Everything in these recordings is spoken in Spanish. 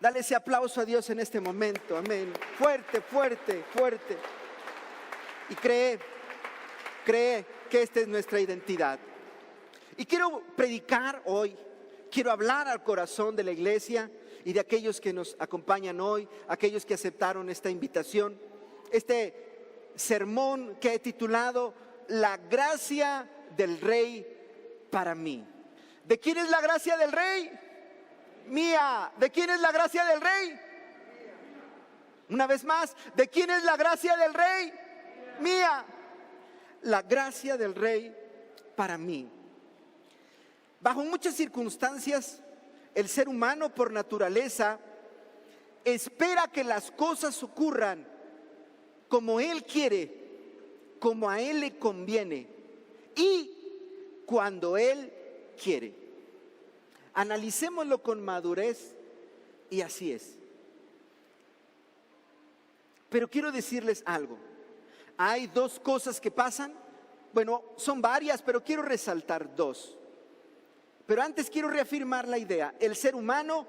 Dale ese aplauso a Dios en este momento, amén. Fuerte, fuerte, fuerte. Y cree que esta es nuestra identidad. Y quiero predicar hoy, quiero hablar al corazón de la iglesia y de aquellos que nos acompañan hoy, aquellos que aceptaron esta invitación. Este sermón que he titulado La gracia del Rey para mí. ¿De quién es la gracia del Rey? Mía. ¿De quién es la gracia del Rey? Una vez más, ¿de quién es la gracia del Rey? Mía. La gracia del Rey para mí. Bajo muchas circunstancias, el ser humano por naturaleza espera que las cosas ocurran como él quiere, como a él le conviene y cuando él quiere. Analicémoslo con madurez y así es. Pero quiero decirles algo. Hay dos cosas que pasan. Bueno, son varias, pero quiero resaltar dos. Pero antes quiero reafirmar la idea. El ser humano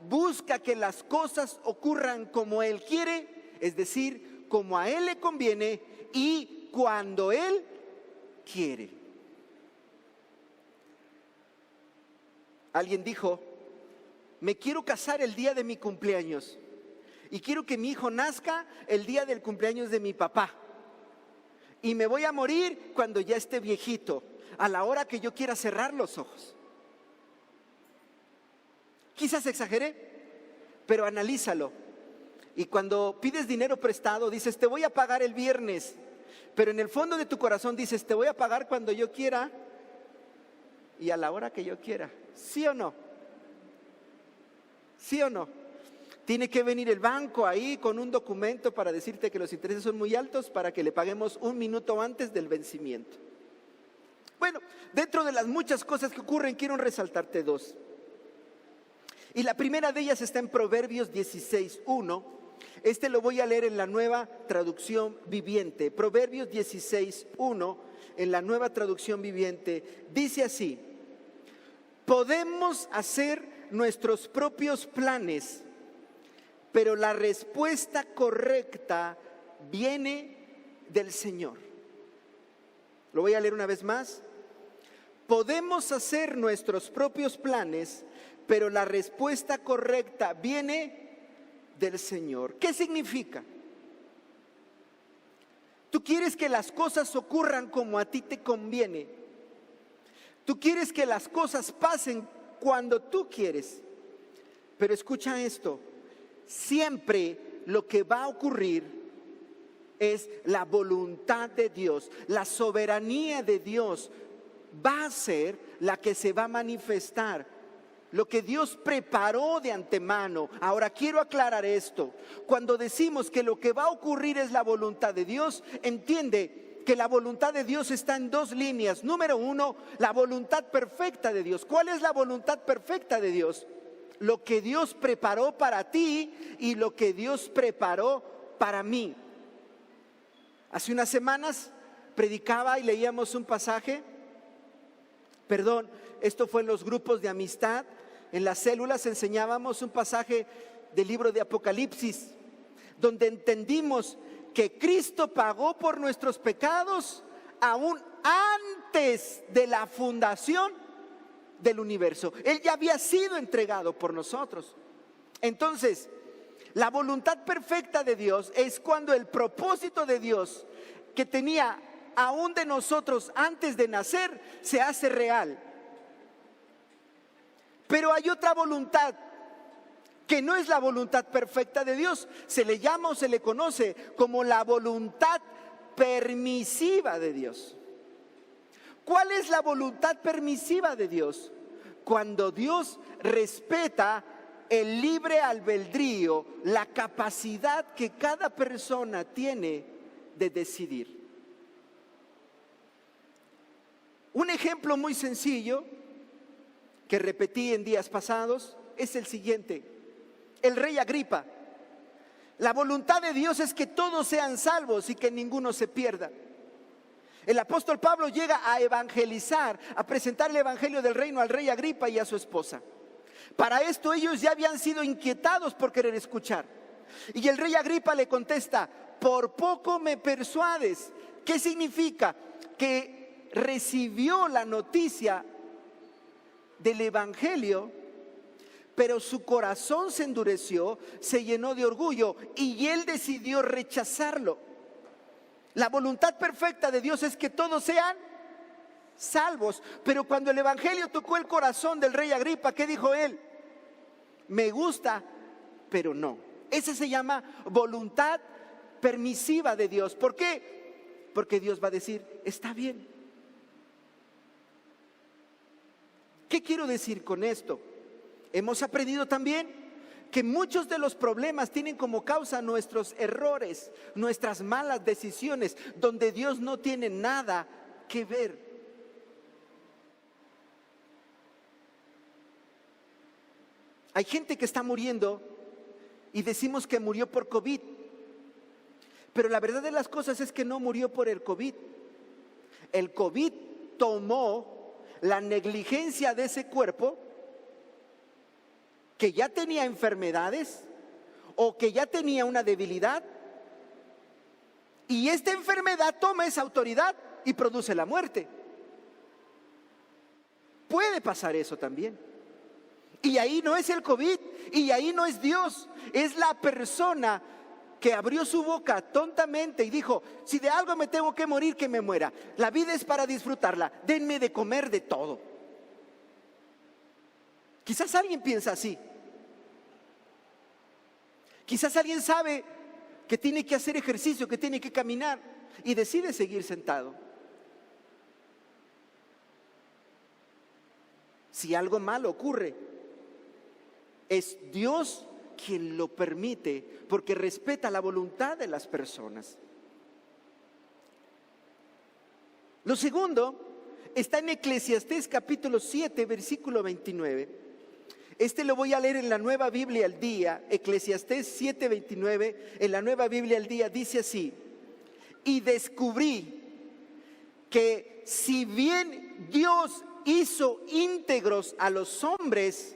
busca que las cosas ocurran como él quiere, es decir, como a él le conviene y cuando él quiere. Alguien dijo, me quiero casar el día de mi cumpleaños y quiero que mi hijo nazca el día del cumpleaños de mi papá. Y me voy a morir cuando ya esté viejito, a la hora que yo quiera cerrar los ojos. Quizás exageré, pero analízalo. Y cuando pides dinero prestado, dices, te voy a pagar el viernes. Pero en el fondo de tu corazón dices, te voy a pagar cuando yo quiera y a la hora que yo quiera. ¿Sí o no? ¿Sí o no? Tiene que venir el banco ahí con un documento para decirte que los intereses son muy altos para que le paguemos un minuto antes del vencimiento. Bueno, dentro de las muchas cosas que ocurren, quiero resaltarte dos. Y la primera de ellas está en Proverbios 16:1. Este lo voy a leer en la Nueva Traducción Viviente. Proverbios 16:1 en la Nueva Traducción Viviente. Dice así: podemos hacer nuestros propios planes, pero la respuesta correcta viene del Señor. Lo voy a leer una vez más. Podemos hacer nuestros propios planes, pero la respuesta correcta viene del Señor. ¿Qué significa? Tú quieres que las cosas ocurran como a ti te conviene. Tú quieres que las cosas pasen cuando tú quieres. Pero escucha esto, siempre lo que va a ocurrir es la voluntad de Dios, la soberanía de Dios va a ser la que se va a manifestar. Lo que Dios preparó de antemano. Ahora quiero aclarar esto. Cuando decimos que lo que va a ocurrir es la voluntad de Dios, entiende que la voluntad de Dios está en dos líneas. Número uno, la voluntad perfecta de Dios. ¿Cuál es la voluntad perfecta de Dios? Lo que Dios preparó para ti y lo que Dios preparó para mí. Hace unas semanas predicaba y leíamos un pasaje. Esto fue en los grupos de amistad. En las células enseñábamos un pasaje del libro de Apocalipsis, donde entendimos que Cristo pagó por nuestros pecados aún antes de la fundación del universo. Él ya había sido entregado por nosotros. Entonces, la voluntad perfecta de Dios es cuando el propósito de Dios que tenía aún de nosotros antes de nacer se hace real. Pero hay otra voluntad que no es la voluntad perfecta de Dios. Se le llama o se le conoce como la voluntad permisiva de Dios. ¿Cuál es la voluntad permisiva de Dios? Cuando Dios respeta el libre albedrío, la capacidad que cada persona tiene de decidir. Un ejemplo muy sencillo que repetí en días pasados es el siguiente. El rey Agripa. La voluntad de Dios es que todos sean salvos y que ninguno se pierda. El apóstol Pablo llega a evangelizar, a presentar el evangelio del reino al rey Agripa y a su esposa. Para esto ellos ya habían sido inquietados por querer escuchar. Y el rey Agripa le contesta: por poco me persuades. ¿Qué significa? Que recibió la noticia del evangelio, pero su corazón se endureció, se llenó de orgullo y él decidió rechazarlo. La voluntad perfecta de Dios es que todos sean salvos, pero cuando el evangelio tocó el corazón del rey Agripa, ¿qué dijo él? Me gusta, pero no. Esa se llama voluntad permisiva de Dios. ¿Por qué? Porque Dios va a decir: está bien. ¿Qué quiero decir con esto? Hemos aprendido también que muchos de los problemas tienen como causa nuestros errores, nuestras malas decisiones, donde Dios no tiene nada que ver. Hay gente que está muriendo y decimos que murió por COVID, pero la verdad de las cosas es que no murió por el COVID. El COVID tomó la negligencia de ese cuerpo que ya tenía enfermedades o que ya tenía una debilidad, y esta enfermedad toma esa autoridad y produce la muerte. Puede pasar eso también. Y ahí no es el COVID, y ahí no es Dios, es la persona que abrió su boca tontamente y dijo: si de algo me tengo que morir, que me muera. La vida es para disfrutarla, denme de comer de todo. Quizás alguien piensa así. Quizás alguien sabe que tiene que hacer ejercicio, que tiene que caminar, y decide seguir sentado. Si algo malo ocurre, es Dios quien lo permite, porque respeta la voluntad de las personas. Lo segundo está en Eclesiastés capítulo 7, versículo 29. Este lo voy a leer en la Nueva Biblia al Día. Eclesiastés 7, 29, en la Nueva Biblia al Día, dice así: y descubrí que si bien Dios hizo íntegros a los hombres,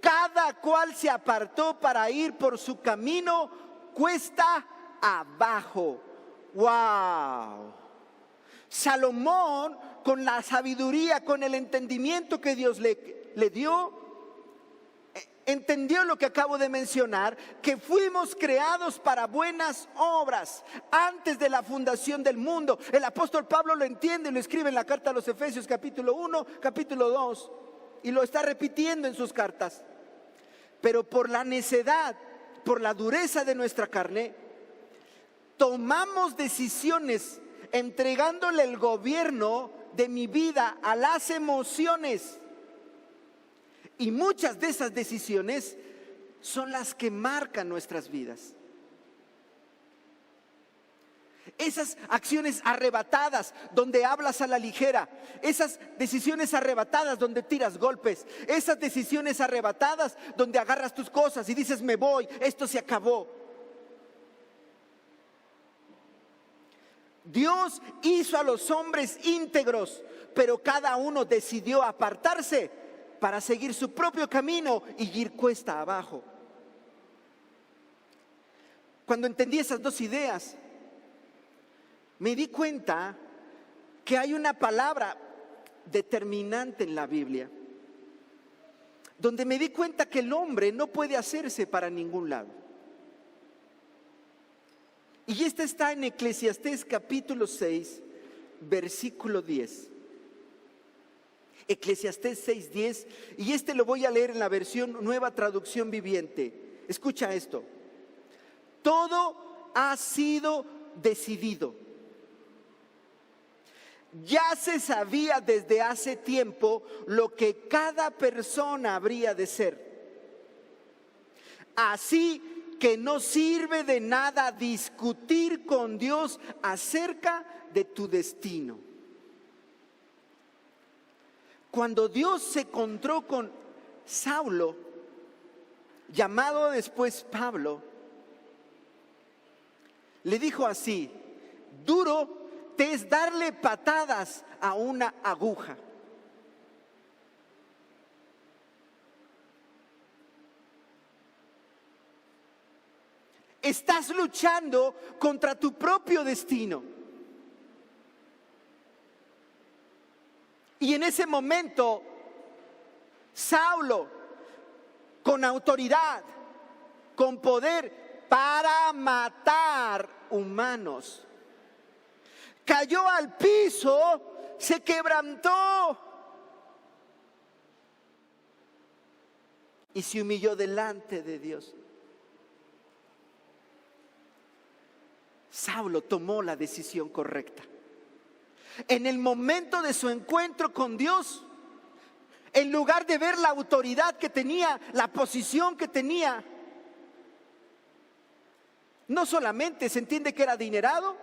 cada cual se apartó para ir por su camino cuesta abajo. ¡Wow! Salomón, con la sabiduría, con el entendimiento que Dios le dio, entendió lo que acabo de mencionar, que fuimos creados para buenas obras antes de la fundación del mundo. El apóstol Pablo lo entiende, lo escribe en la carta a los Efesios capítulo 1, capítulo 2, y lo está repitiendo en sus cartas. Pero por la necedad, por la dureza de nuestra carne, tomamos decisiones entregándole el gobierno de mi vida a las emociones. Y muchas de esas decisiones son las que marcan nuestras vidas. Esas acciones arrebatadas donde hablas a la ligera, esas decisiones arrebatadas donde tiras golpes, esas decisiones arrebatadas donde agarras tus cosas y dices: me voy, esto se acabó. Dios hizo a los hombres íntegros, pero cada uno decidió apartarse para seguir su propio camino y ir cuesta abajo. Cuando entendí esas dos ideas, me di cuenta que hay una palabra determinante en la Biblia, donde me di cuenta que el hombre no puede hacerse para ningún lado. Y esta está en Eclesiastés capítulo 6, versículo 10. Eclesiastés 6, 10, y este lo voy a leer en la versión Nueva Traducción Viviente. Escucha esto: todo ha sido decidido. Ya se sabía desde hace tiempo lo que cada persona habría de ser. Así que no sirve de nada discutir con Dios acerca de tu destino. Cuando Dios se encontró con Saulo, llamado después Pablo, le dijo así: duro te es darle patadas a una aguja. Estás luchando contra tu propio destino. Y en ese momento, Saulo, con autoridad, con poder para matar humanos, cayó al piso, se quebrantó y se humilló delante de Dios. Saulo tomó la decisión correcta. En el momento de su encuentro con Dios, en lugar de ver la autoridad que tenía, la posición que tenía, no solamente se entiende que era adinerado,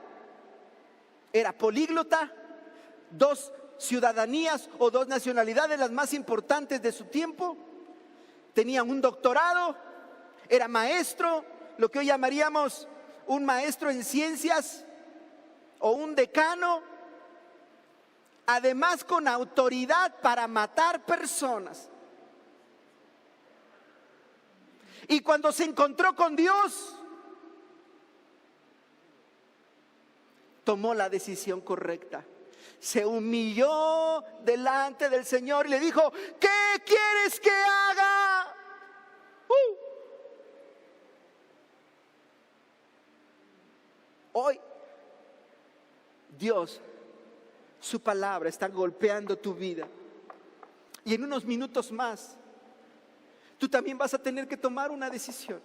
era políglota, 2 ciudadanías o 2 nacionalidades las más importantes de su tiempo, tenía un doctorado, era maestro, lo que hoy llamaríamos un maestro en ciencias o un decano, además con autoridad para matar personas. Y cuando se encontró con Dios, tomó la decisión correcta. Se humilló delante del Señor y le dijo: ¿qué quieres que haga? Hoy Dios, su palabra está golpeando tu vida. Y en unos minutos más, tú también vas a tener que tomar una decisión.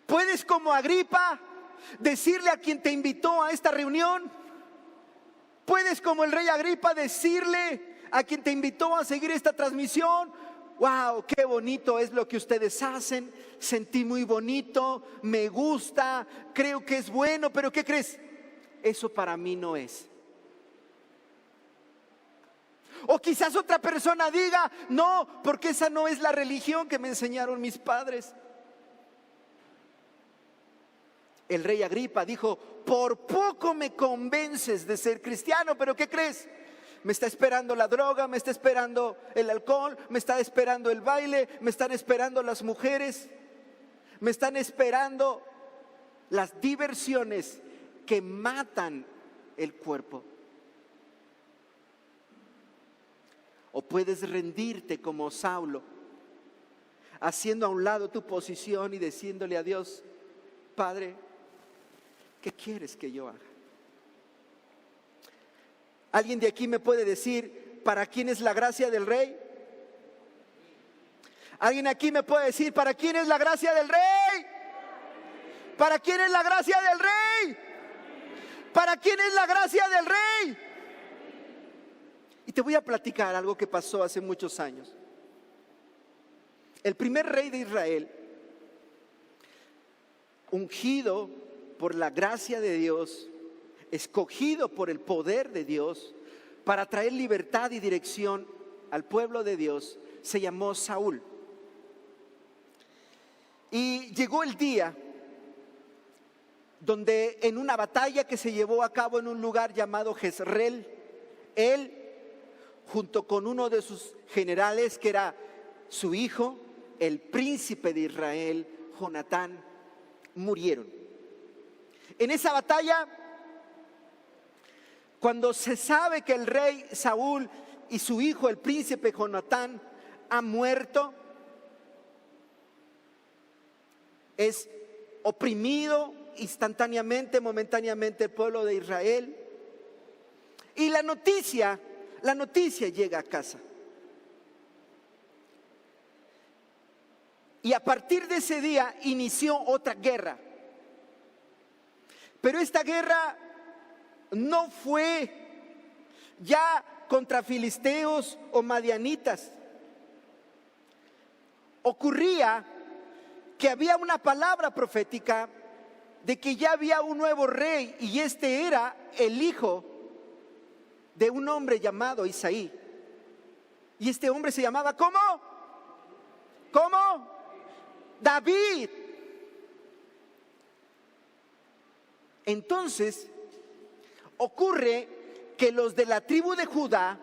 Puedes, como Agripa, decirle a quien te invitó a esta reunión. Puedes, como el rey Agripa, decirle a quien te invitó a seguir esta transmisión: wow, qué bonito es lo que ustedes hacen, sentí muy bonito, me gusta, creo que es bueno, pero ¿qué crees? Eso para mí no es. O quizás otra persona diga: no, porque esa no es la religión que me enseñaron mis padres. El rey Agripa dijo: por poco me convences de ser cristiano, pero ¿qué crees? Me está esperando la droga, me está esperando el alcohol, me está esperando el baile, me están esperando las mujeres, me están esperando las diversiones que matan el cuerpo. O puedes rendirte como Saulo, haciendo a un lado tu posición y diciéndole a Dios: Padre, ¿qué quieres que yo haga? ¿Alguien de aquí me puede decir para quién es la gracia del Rey? ¿Alguien aquí me puede decir para quién es la gracia del Rey? ¿Para quién es la gracia del Rey? ¿Para quién es la gracia del Rey? Y te voy a platicar algo que pasó hace muchos años. El primer rey de Israel, ungido por la gracia de Dios, escogido por el poder de Dios para traer libertad y dirección al pueblo de Dios, se llamó Saúl. Y llegó el día donde, en una batalla que se llevó a cabo en un lugar llamado Jezreel, él, junto con uno de sus generales, que era su hijo, el príncipe de Israel, Jonatán, murieron. En esa batalla, cuando se sabe que el rey Saúl y su hijo, el príncipe Jonatán, han muerto, es oprimido instantáneamente, momentáneamente el pueblo de Israel. Y la noticia llega a casa. Y a partir de ese día inició otra guerra. Pero esta guerra no fue ya contra filisteos o madianitas. Ocurría que había una palabra profética de que ya había un nuevo rey, y este era el hijo de un hombre llamado Isaí. Y este hombre se llamaba ¿cómo? ¿Cómo? David. Entonces ocurre que los de la tribu de Judá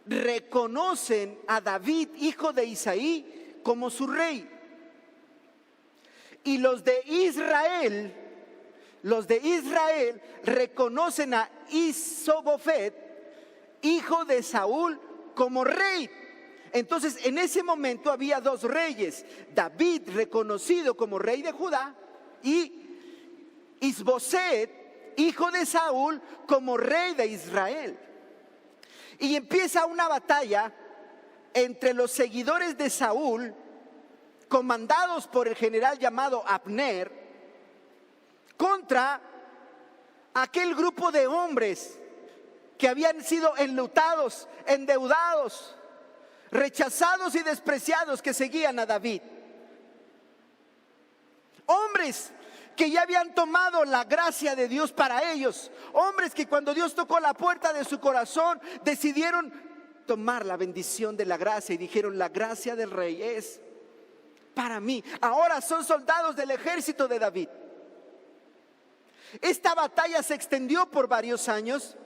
reconocen a David, hijo de Isaí, como su rey. Y los de Israel reconocen a Isboseth, hijo de Saúl, como rey. Entonces en ese momento había dos reyes: David, reconocido como rey de Judá, y Isboseth, hijo de Saúl, como rey de Israel. Y empieza una batalla entre los seguidores de Saúl, comandados por el general llamado Abner, contra aquel grupo de hombres que habían sido enlutados, endeudados, rechazados y despreciados, que seguían a David. Hombres que ya habían tomado la gracia de Dios para ellos. Hombres que cuando Dios tocó la puerta de su corazón decidieron tomar la bendición de la gracia y dijeron: la gracia del rey es para mí. Ahora son soldados del ejército de David. Esta batalla se extendió por varios años.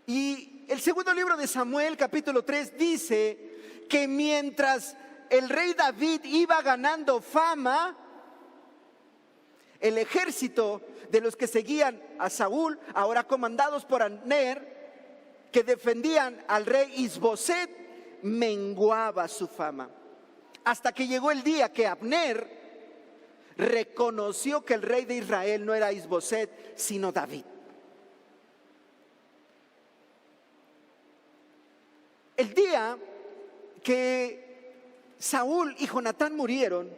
Y el segundo libro de Samuel, capítulo 3, dice que mientras el rey David iba ganando fama, el ejército de los que seguían a Saúl, ahora comandados por Abner, que defendían al rey Isboseth, menguaba su fama. Hasta que llegó el día que Abner reconoció que el rey de Israel no era Isboseth, sino David. El día que Saúl y Jonatán murieron,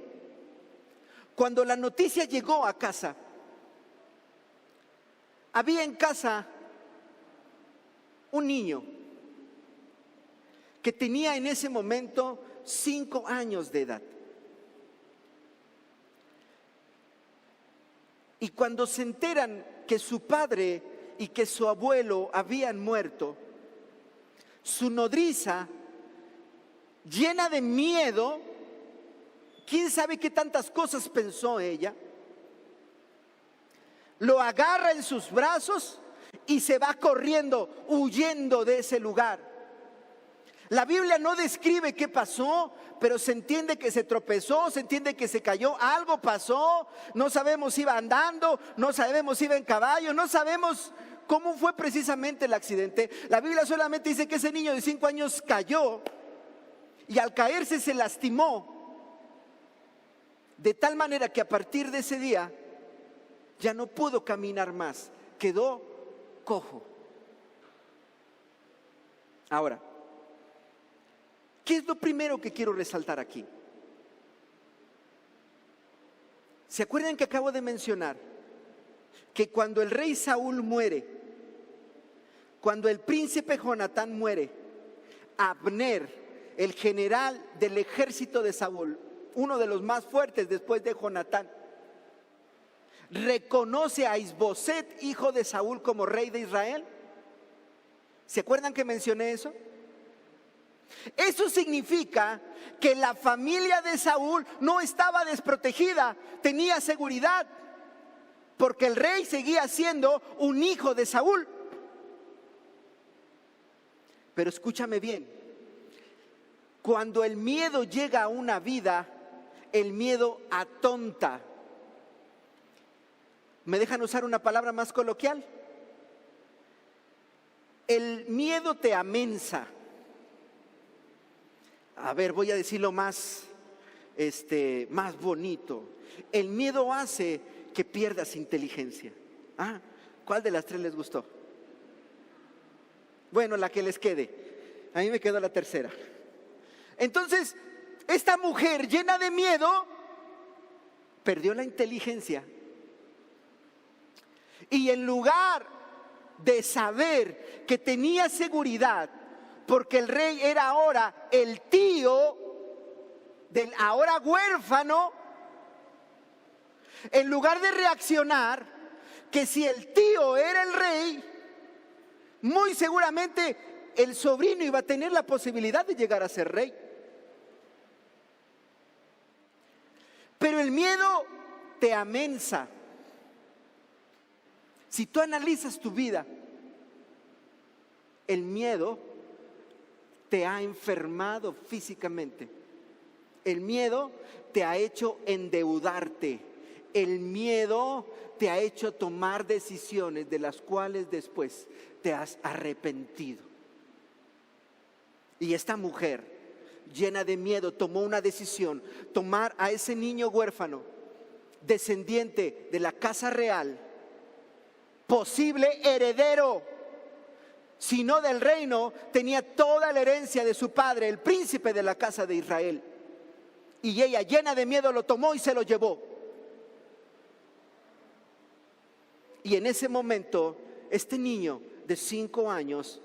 cuando la noticia llegó a casa, había en casa un niño que tenía en ese momento 5 años de edad. Y cuando se enteran que su padre y que su abuelo habían muerto, su nodriza, llena de miedo, quién sabe qué tantas cosas pensó ella, lo agarra en sus brazos y se va corriendo, huyendo de ese lugar. La Biblia no describe qué pasó, pero se entiende que se tropezó, se entiende que se cayó, algo pasó. No sabemos si iba andando, no sabemos si iba en caballo, no sabemos cómo fue precisamente el accidente. La Biblia solamente dice que ese niño de 5 años cayó y al caerse se lastimó, de tal manera que a partir de ese día ya no pudo caminar más, quedó cojo. Ahora, ¿qué es lo primero que quiero resaltar aquí? ¿Se acuerdan que acabo de mencionar que cuando el rey Saúl muere, cuando el príncipe Jonatán muere, Abner, el general del ejército de Saúl, uno de los más fuertes después de Jonatán, reconoce a Isboseth, hijo de Saúl, como rey de Israel? ¿Se acuerdan que mencioné eso? Eso significa que la familia de Saúl no estaba desprotegida, tenía seguridad, porque el rey seguía siendo un hijo de Saúl. Pero escúchame bien, cuando el miedo llega a una vida, el miedo atonta. ¿Me dejan usar una palabra más coloquial? El miedo te amensa. A ver, voy a decirlo más bonito. El miedo hace que pierdas inteligencia. ¿Cuál de las tres les gustó? Bueno, la que les quede. A mí me quedó la tercera. Entonces, esta mujer llena de miedo perdió la inteligencia. Y en lugar de saber que tenía seguridad, porque el rey era ahora el tío del ahora huérfano, en lugar de reaccionar que si el tío era el rey, muy seguramente el sobrino iba a tener la posibilidad de llegar a ser rey. Pero el miedo te amensa. Si tú analizas tu vida, el miedo te ha enfermado físicamente. El miedo te ha hecho endeudarte. El miedo te ha hecho tomar decisiones de las cuales después te has arrepentido. Y esta mujer, llena de miedo, tomó una decisión: tomar a ese niño huérfano, descendiente de la casa real, posible heredero, si no del reino, tenía toda la herencia de su padre, el príncipe de la casa de Israel. Y ella, llena de miedo, lo tomó y se lo llevó. Y en ese momento, este niño de 5 años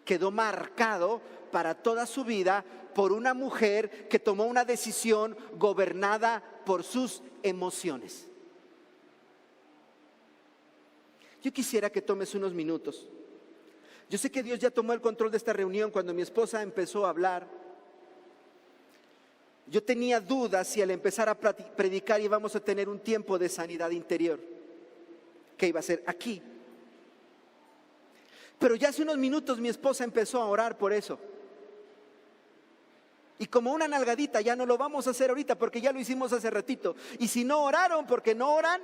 quedó marcado para toda su vida por una mujer que tomó una decisión gobernada por sus emociones. Yo quisiera que tomes unos minutos. Yo sé que Dios ya tomó el control de esta reunión. Cuando mi esposa empezó a hablar, yo tenía dudas si al empezar a predicar íbamos a tener un tiempo de sanidad interior, que iba a ser aquí. Pero ya hace unos minutos mi esposa empezó a orar por eso. Y como una nalgadita, ya no lo vamos a hacer ahorita porque ya lo hicimos hace ratito. Y si no oraron porque no oran,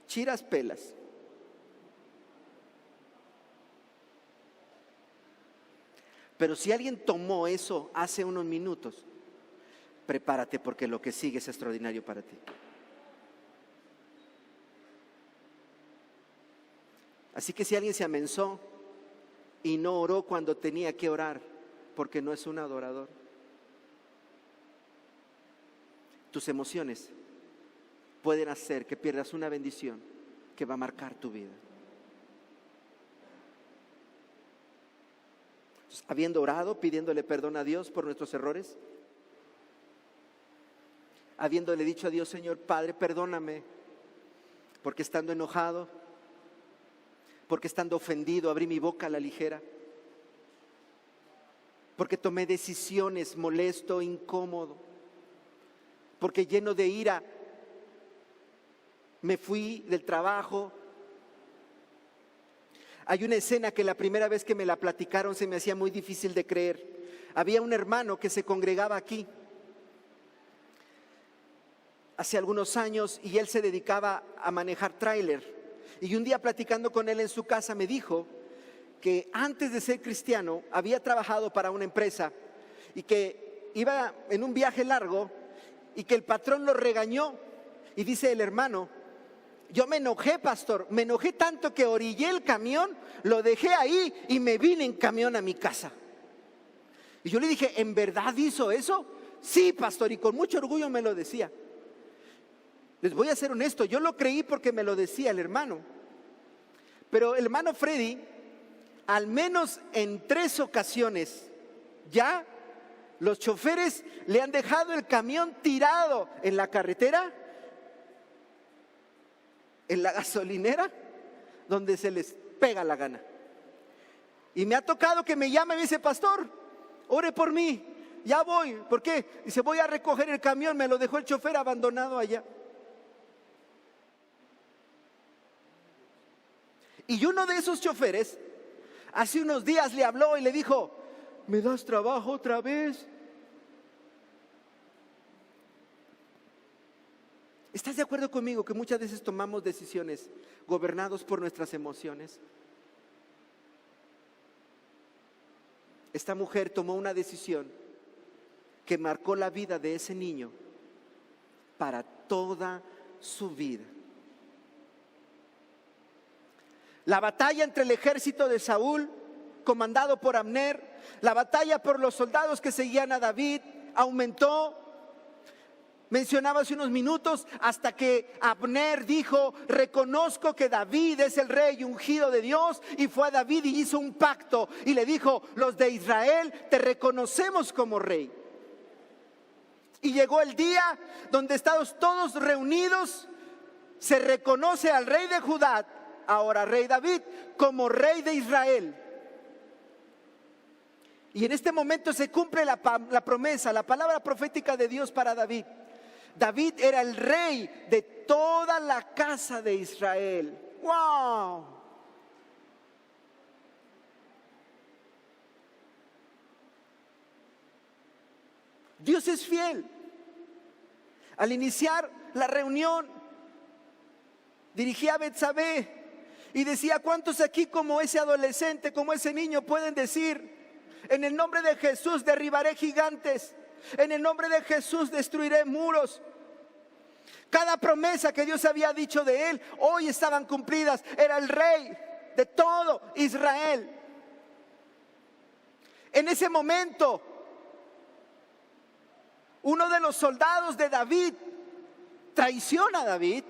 chiras pelas. Pero si alguien tomó eso hace unos minutos, prepárate, porque lo que sigue es extraordinario para ti. Así que si alguien se amenzó y no oró cuando tenía que orar, porque no es un adorador, tus emociones pueden hacer que pierdas una bendición que va a marcar tu vida. Entonces, habiendo orado, pidiéndole perdón a Dios por nuestros errores, habiéndole dicho a Dios: Señor Padre, perdóname, porque estando enojado, porque estando ofendido, abrí mi boca a la ligera, porque tomé decisiones molesto, incómodo, porque lleno de ira me fui del trabajo. Hay una escena que la primera vez que me la platicaron se me hacía muy difícil de creer. Había un hermano que se congregaba aquí hace algunos años y él se dedicaba a manejar tráiler. Y un día, platicando con él en su casa, me dijo que antes de ser cristiano había trabajado para una empresa y que iba en un viaje largo y que el patrón lo regañó. Y dice el hermano: yo me enojé, pastor, me enojé tanto que orillé el camión, lo dejé ahí y me vine en camión a mi casa. Y yo le dije: ¿en verdad hizo eso? Sí, pastor, y con mucho orgullo me lo decía. Les voy a ser honesto, yo lo creí porque me lo decía el hermano. Pero el hermano Freddy, al menos en 3 ocasiones, ya los choferes le han dejado el camión tirado en la carretera, en la gasolinera, donde se les pega la gana. Y me ha tocado que me llame y me dice: pastor, ore por mí, ya voy. ¿Por qué? Dice: voy a recoger el camión, me lo dejó el chofer abandonado allá. Y uno de esos choferes hace unos días le habló y le dijo: ¿me das trabajo otra vez? ¿Estás de acuerdo conmigo que muchas veces tomamos decisiones gobernados por nuestras emociones? Esta mujer tomó una decisión que marcó la vida de ese niño para toda su vida. La batalla entre el ejército de Saúl, comandado por Abner, la batalla por los soldados que seguían a David, aumentó. Mencionaba hace unos minutos, hasta que Abner dijo: reconozco que David es el rey ungido de Dios. Y fue a David y hizo un pacto y le dijo: los de Israel te reconocemos como rey. Y llegó el día donde estamos todos reunidos, se reconoce al rey de Judá, ahora rey David, como rey de Israel. Y en este momento se cumple la promesa, la palabra profética de Dios para David. David era el rey de toda la casa de Israel. ¡Wow! Dios es fiel. Al iniciar la reunión, dirigí a Betsabé y decía: ¿cuántos aquí, como ese adolescente, como ese niño, pueden decir: en el nombre de Jesús derribaré gigantes, en el nombre de Jesús destruiré muros? Cada promesa que Dios había dicho de él, hoy estaban cumplidas. Era el rey de todo Israel. En ese momento, uno de los soldados de David traiciona a David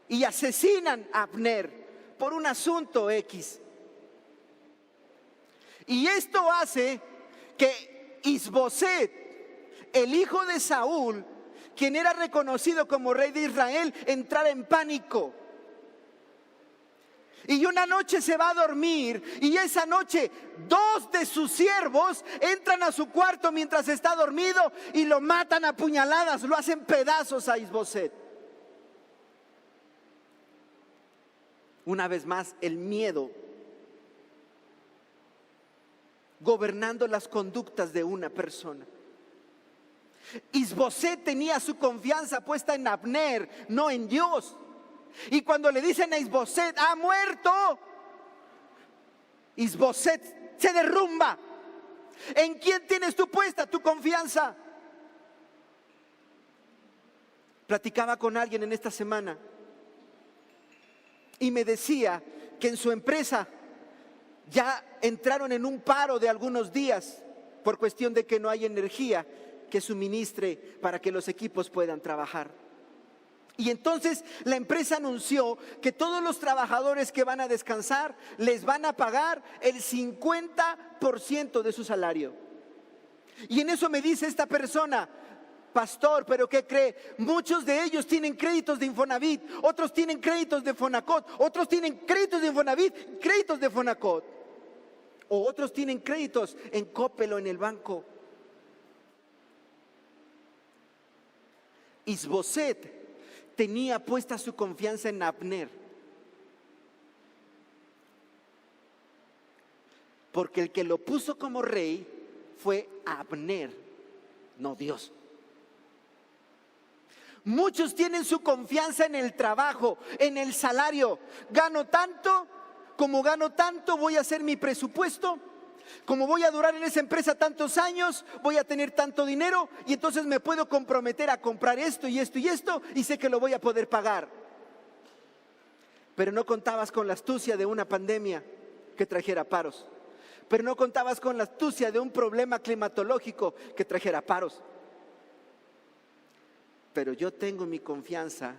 y asesinan a Abner por un asunto X. Y esto hace que Isboset, el hijo de Saúl, quien era reconocido como rey de Israel, entrara en pánico. Y una noche se va a dormir, y esa noche 2 de sus siervos entran a su cuarto mientras está dormido y lo matan a puñaladas, lo hacen pedazos a Isboset. Una vez más, el miedo gobernando las conductas de una persona. Isboset tenía su confianza puesta en Abner, no en Dios. Y cuando le dicen a Isboset: ha muerto, Isboset se derrumba. ¿En quién tienes tú puesta tu confianza? Platicaba con alguien en esta semana y me decía que en su empresa ya entraron en un paro de algunos días por cuestión de que no hay energía que suministre para que los equipos puedan trabajar. Y entonces la empresa anunció que todos los trabajadores que van a descansar les van a pagar el 50% de su salario. Y en eso me dice esta persona: pastor, ¿pero qué cree? Muchos de ellos tienen créditos de Infonavit, otros tienen créditos de Fonacot, otros tienen créditos de Infonavit, créditos de Fonacot, o otros tienen créditos en Coppel o en el banco. Isboset tenía puesta su confianza en Abner, porque el que lo puso como rey fue Abner, no Dios. Muchos tienen su confianza en el trabajo, en el salario. Gano tanto, como gano tanto, voy a hacer mi presupuesto. Como voy a durar en esa empresa tantos años, voy a tener tanto dinero, y entonces me puedo comprometer a comprar esto y esto y esto, y sé que lo voy a poder pagar. Pero no contabas con la astucia de una pandemia que trajera paros. Pero no contabas con la astucia de un problema climatológico que trajera paros. Pero yo tengo mi confianza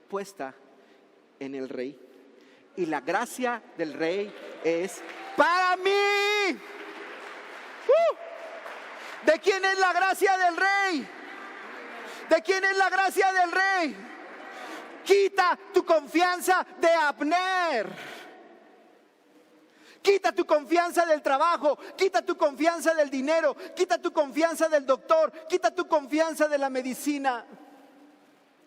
puesta en el rey, y la gracia del rey es para mí. ¿De quién es la gracia del rey? ¿De quién es la gracia del rey? Quita tu confianza de Abner. Quita tu confianza del trabajo, quita tu confianza del dinero, quita tu confianza del doctor, quita tu confianza de la medicina.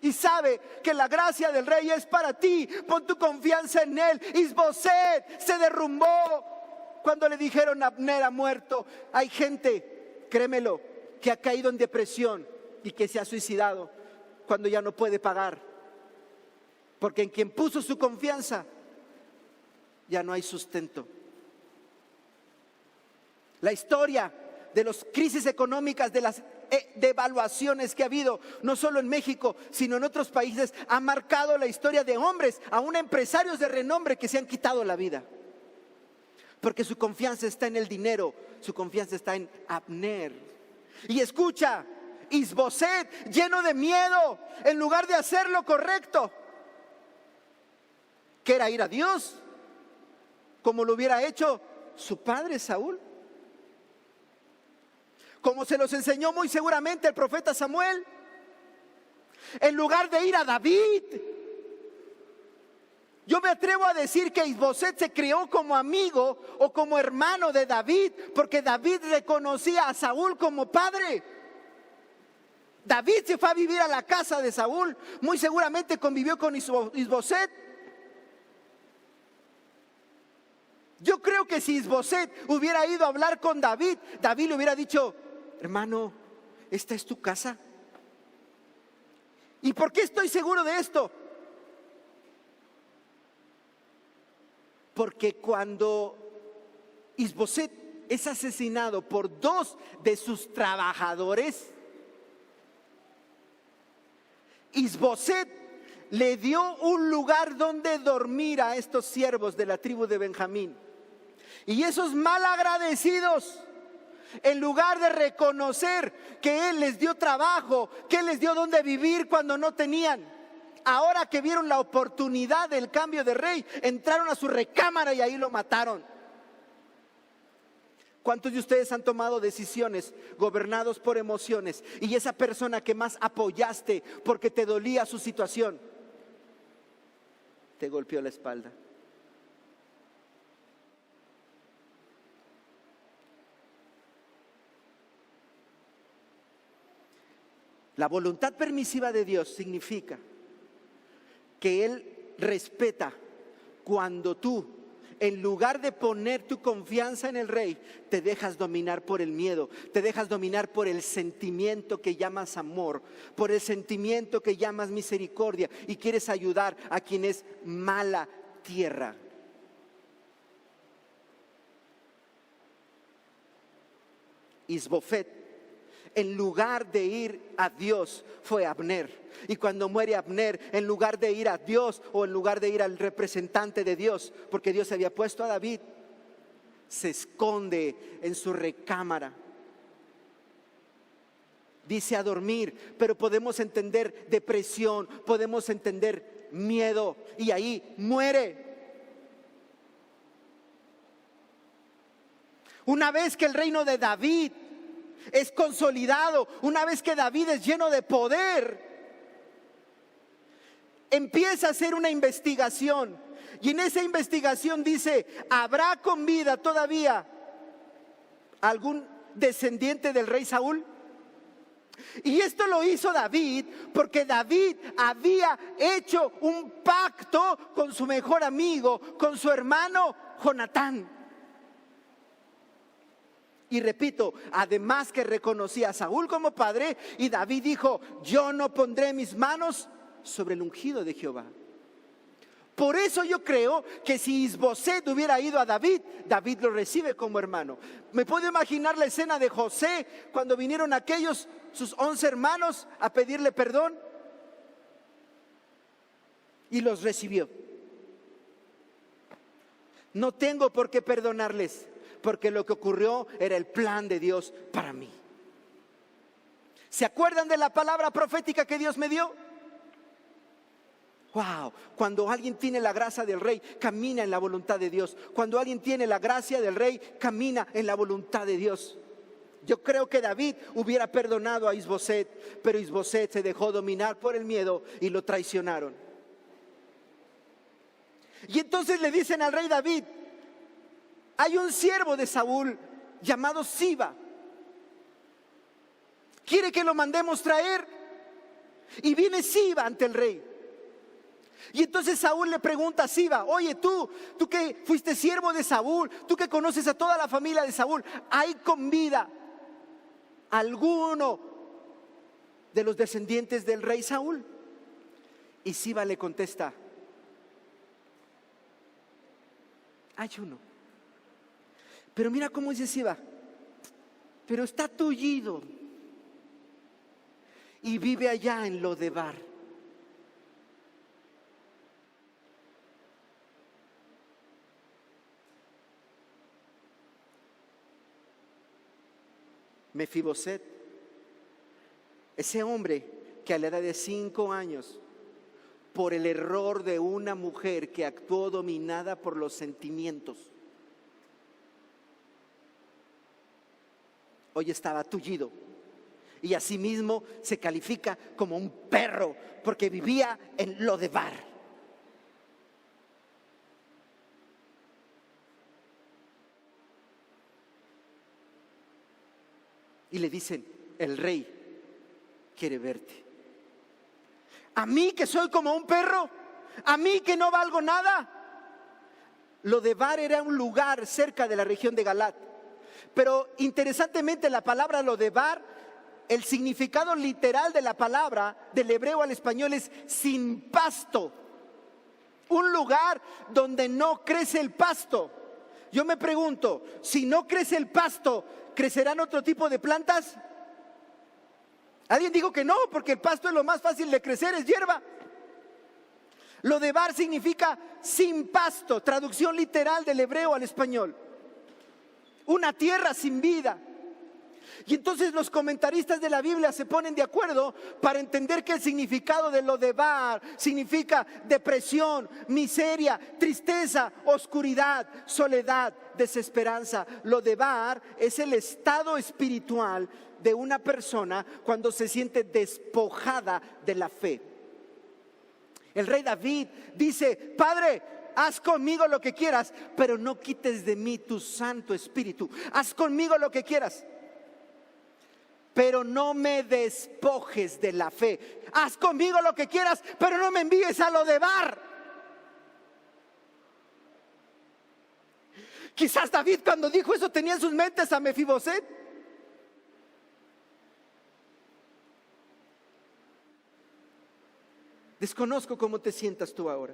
Y sabe que la gracia del rey es para ti. Pon tu confianza en él. Isboset se derrumbó cuando le dijeron: Abner ha muerto. Hay gente, créemelo, que ha caído en depresión y que se ha suicidado cuando ya no puede pagar, porque en quien puso su confianza ya no hay sustento. La historia de las crisis económicas, de las devaluaciones que ha habido, no solo en México, sino en otros países, ha marcado la historia de hombres, aún empresarios de renombre, que se han quitado la vida, porque su confianza está en el dinero, su confianza está en Abner. Y escucha, Isboset, lleno de miedo, en lugar de hacer lo correcto, que era ir a Dios, como lo hubiera hecho su padre Saúl, como se los enseñó muy seguramente el profeta Samuel, en lugar de ir a David. Yo me atrevo a decir que Isboset se crió como amigo o como hermano de David, porque David reconocía a Saúl como padre. David se fue a vivir a la casa de Saúl, muy seguramente convivió con Isboset. Yo creo que si Isboset hubiera ido a hablar con David, David le hubiera dicho: hermano, ¿esta es tu casa? ¿Y por qué estoy seguro de esto? Porque cuando Isboset es asesinado por 2 de sus trabajadores, Isboset le dio un lugar donde dormir a estos siervos de la tribu de Benjamín. Y esos malagradecidos, en lugar de reconocer que él les dio trabajo, que él les dio donde vivir cuando no tenían, ahora que vieron la oportunidad del cambio de rey, entraron a su recámara y ahí lo mataron. ¿Cuántos de ustedes han tomado decisiones gobernados por emociones y esa persona que más apoyaste porque te dolía su situación te golpeó la espalda? La voluntad permisiva de Dios significa que Él respeta cuando tú, en lugar de poner tu confianza en el rey, te dejas dominar por el miedo, te dejas dominar por el sentimiento que llamas amor, por el sentimiento que llamas misericordia, y quieres ayudar a quien es mala tierra. Isbofet, en lugar de ir a Dios, fue Abner. Y cuando muere Abner, en lugar de ir a Dios o en lugar de ir al representante de Dios, porque Dios había puesto a David, se esconde en su recámara. Dice a dormir, pero podemos entender depresión, podemos entender miedo, y ahí muere. Una vez que el reino de David es consolidado, una vez que David es lleno de poder, empieza a hacer una investigación. Y en esa investigación dice: ¿habrá con vida todavía algún descendiente del rey Saúl? Y esto lo hizo David porque David había hecho un pacto con su mejor amigo, con su hermano Jonatán. Y repito, además que reconocía a Saúl como padre, y David dijo: yo no pondré mis manos sobre el ungido de Jehová. Por eso yo creo que si Isboset hubiera ido a David, David lo recibe como hermano. Me puedo imaginar la escena de José cuando vinieron aquellos, sus 11 hermanos, a pedirle perdón, y los recibió. No tengo por qué perdonarles, porque lo que ocurrió era el plan de Dios para mí. ¿Se acuerdan de la palabra profética que Dios me dio? Wow, cuando alguien tiene la gracia del rey, camina en la voluntad de Dios. Cuando alguien tiene la gracia del rey, camina en la voluntad de Dios. Yo creo que David hubiera perdonado a Isboset, pero Isboset se dejó dominar por el miedo y lo traicionaron. Y entonces le dicen al rey David: hay un siervo de Saúl llamado Siba. ¿Quiere que lo mandemos traer? Y viene Siba ante el rey. Y entonces Saúl le pregunta a Siba: oye, tú que fuiste siervo de Saúl, tú que conoces a toda la familia de Saúl, ¿hay con vida alguno de los descendientes del rey Saúl? Y Siba le contesta: hay uno. Pero mira cómo dice Siba: pero está tullido y vive allá en Lodebar. Mefiboset, ese hombre que a la edad de 5 años, por el error de una mujer que actuó dominada por los sentimientos, hoy estaba tullido, y asimismo se califica como un perro porque vivía en Lodebar. Y le dicen: el rey quiere verte. ¿A mí que soy como un perro? ¿A mí que no valgo nada? Lodebar era un lugar cerca de la región de Galat. Pero interesantemente la palabra Lodebar el significado literal de la palabra del hebreo al español es sin pasto. Un lugar donde no crece el pasto. Yo me pregunto, si no crece el pasto, ¿crecerán otro tipo de plantas? Alguien dijo que no, porque el pasto es lo más fácil de crecer, es hierba. Lodebar significa sin pasto, traducción literal del hebreo al español. Una tierra sin vida. Y entonces los comentaristas de la Biblia se ponen de acuerdo para entender que el significado de Lodebar significa depresión, miseria, tristeza, oscuridad, soledad, desesperanza. Lodebar es el estado espiritual de una persona cuando se siente despojada de la fe. El rey David dice: Padre, haz conmigo lo que quieras, pero no quites de mí tu Santo Espíritu. Haz conmigo lo que quieras, pero no me despojes de la fe. Haz conmigo lo que quieras, pero no me envíes a Lodebar. Quizás David, cuando dijo eso, tenía en sus mentes a Mefiboset. Desconozco cómo te sientas tú ahora.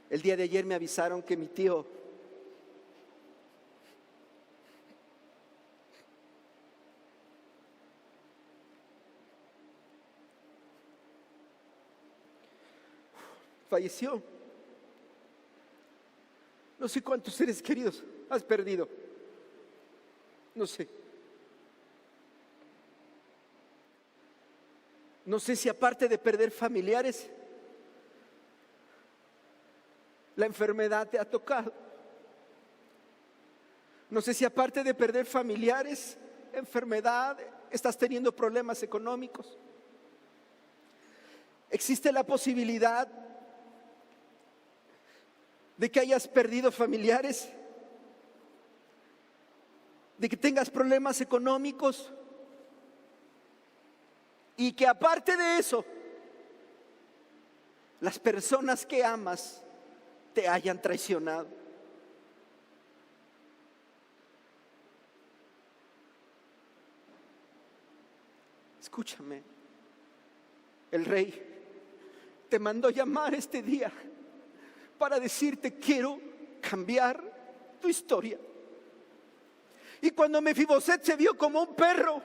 El día de ayer me avisaron que mi tío falleció. No sé cuántos seres queridos has perdido. No sé. No sé si aparte de perder familiares, la enfermedad te ha tocado. No sé si aparte de perder familiares, enfermedad, estás teniendo problemas económicos. Existe la posibilidad de que hayas perdido familiares, de que tengas problemas económicos y que aparte de eso, las personas que amas te hayan traicionado. Escúchame, el rey te mandó llamar este día para decirte: quiero cambiar tu historia. Y cuando Mefiboset se vio como un perro,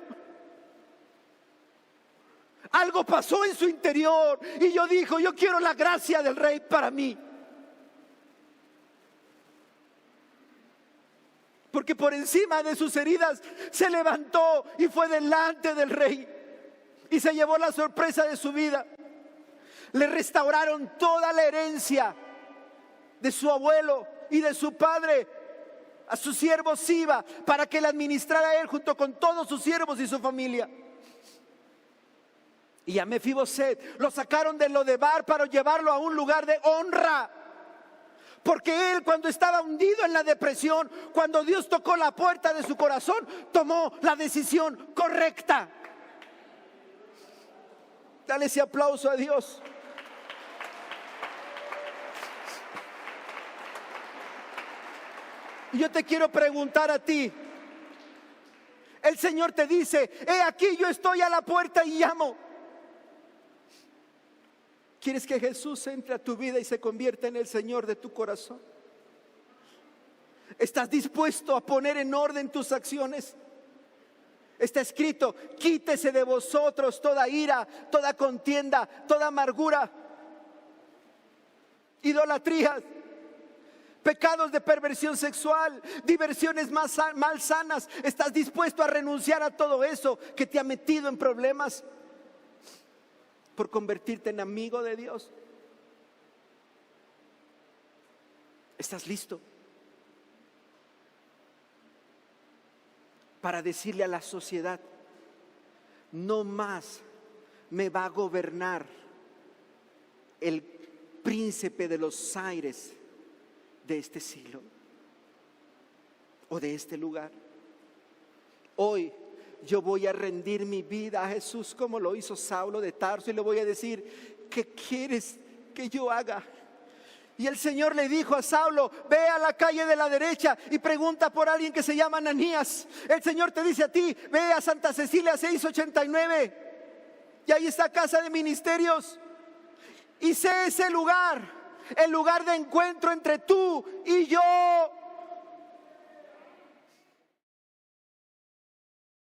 algo pasó en su interior y yo quiero la gracia del rey para mí. Porque por encima de sus heridas se levantó y fue delante del rey y se llevó la sorpresa de su vida. Le restauraron toda la herencia de su abuelo y de su padre a su siervo Siba, para que le administrara a él junto con todos sus siervos y su familia. Y a Mefiboset lo sacaron de Lodebar para llevarlo a un lugar de honra. Porque él, cuando estaba hundido en la depresión, cuando Dios tocó la puerta de su corazón, tomó la decisión correcta. Dale ese aplauso a Dios. Y yo te quiero preguntar a ti. El Señor te dice: he aquí, yo estoy a la puerta y llamo. ¿Quieres que Jesús entre a tu vida y se convierta en el Señor de tu corazón? ¿Estás dispuesto a poner en orden tus acciones? Está escrito: quítese de vosotros toda ira, toda contienda, toda amargura, idolatrías, pecados de perversión sexual, diversiones malsanas. ¿Estás dispuesto a renunciar a todo eso que te ha metido en problemas por convertirte en amigo de Dios? ¿Estás listo para decirle a la sociedad: no más me va a gobernar el príncipe de los aires de este siglo o de este lugar? Hoy yo voy a rendir mi vida a Jesús como lo hizo Saulo de Tarso, y le voy a decir: ¿qué quieres que yo haga? Y el Señor le dijo a Saulo: ve a la calle de la derecha y pregunta por alguien que se llama Ananías. El Señor te dice a ti: ve a Santa Cecilia 689 y ahí está Casa de Ministerios. Y sé ese lugar, el lugar de encuentro entre tú y yo.